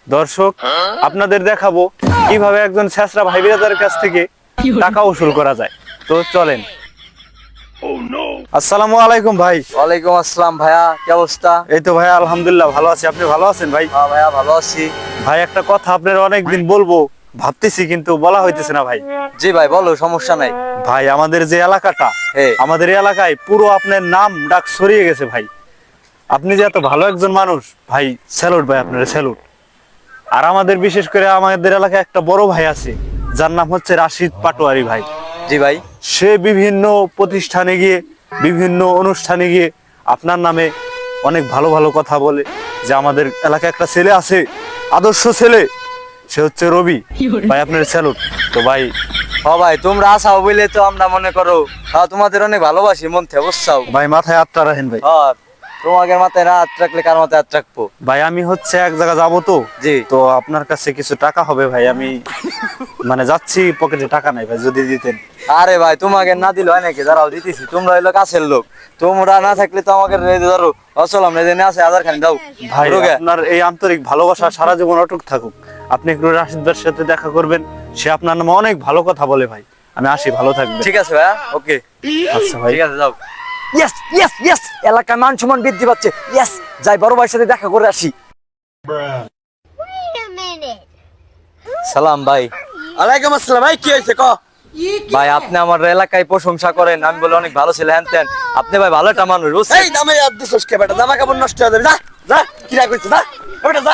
দর্শক, আপনাদের দেখাবো কিভাবে একজন ছেঁচড়া ভাই বিরাদারের কাছ থেকে টাকা উসুল করা যায়। তো চলেন। আসসালামু আলাইকুম ভাই। ওয়ালাইকুম আসসালাম ভাইয়া, কি অবস্থা? এই তো ভাই আলহামদুলিল্লাহ ভালো আছি, আপনি ভালো আছেন ভাই? হ্যাঁ ভাইয়া, ভালো আছি। ভাই একটা কথা আপনার অনেকদিন বলবো ভাবতেছি, কিন্তু বলা হইতেছে না ভাই। জি ভাই বলো, সমস্যা নাই। ভাই আমাদের যে এলাকাটা, হ্যাঁ। আমাদের এই এলাকায় পুরো আপনার নাম ডাক ছড়িয়ে গেছে ভাই। আপনি যে এত ভালো একজন মানুষ ভাই, স্যালুট ভাই, আপনার স্যালুট। আর আমাদের বিশেষ করে আমাদের এলাকায় একটা বড় ভাই আছে, যার নাম হচ্ছে রাশিদ পাটোয়ারি ভাই। জি ভাই। সে বিভিন্ন প্রতিষ্ঠানে গিয়ে, বিভিন্ন অনুষ্ঠানে গিয়ে আপনার নামে অনেক ভালো ভালো কথা বলে, যে আমাদের এলাকায় একটা ছেলে আছে, আদর্শ ছেলে, সে হচ্ছে রবি ভাই। আপনার স্যালুট। তো ভাই ও ভাই, তোমরা আসাও বলে তো আমরা মনে করো তোমাদের অনেক ভালোবাসি মন থেকে, বুঝছাও? ভাই মাথায় হাতটা রাখেন ভাই। আর তোমাদের মাথায় না হাত রাখলে কার মাথায় হাত রাখবো? ভাই আমি হচ্ছে এক জায়গা যাবো, তো জি। তো আপনার কাছে কিছু টাকা হবে ভাই, আমি মানে যাচ্ছি, পকেটে টাকা নাই ভাই, যদি দিতেন। আরে ভাই, তোমাকে না দিলে হয় নাকি? দাঁড়াও দিতেছি, তোমরা হইলো কাছের লোক, তোমরা না থাকলে তো আমাকে ধরো অচল, আমরা জেনে আছে আধার খানি দাও ভাই রোগে। আপনার এই আন্তরিক ভালোবাসা সারা জীবন অটুট থাকুক। আপনি একটু রাশিদ ভাইয়ের সাথে দেখা করবেন, সে আপনার নামে অনেক ভালো কথা বলে ভাই। আমি আসি, ভালো থাকবেন। ঠিক আছে ভাইয়া, ওকে। আচ্ছা ভাই। ঠিক আছে, যাও। ইয়েস ইয়েস ইয়েস, এলাকায় মান সম্মান বৃদ্ধি পাচ্ছে। ইয়েস, যাই বড় ভাইয়ের সাথে দেখা করে আসি। Wait a minute. সালাম ভাই। ওয়ালাইকুম আসসালাম ভাই, কি হয়েছে ক? ভাই আপনি আমার এলাকায় প্রশংসা করেন, আমি বলে অনেক ভালো ছেলে, হ্যান ত্যান। আপনি ভাই ভালো একটা মানুষ, বুঝছেন? এই দামে আর দিছস কে বেটা? জামা কাপড় নষ্ট হয়ে যাবে, যা যা, কি রাগ হইছে, যা বেটা যা।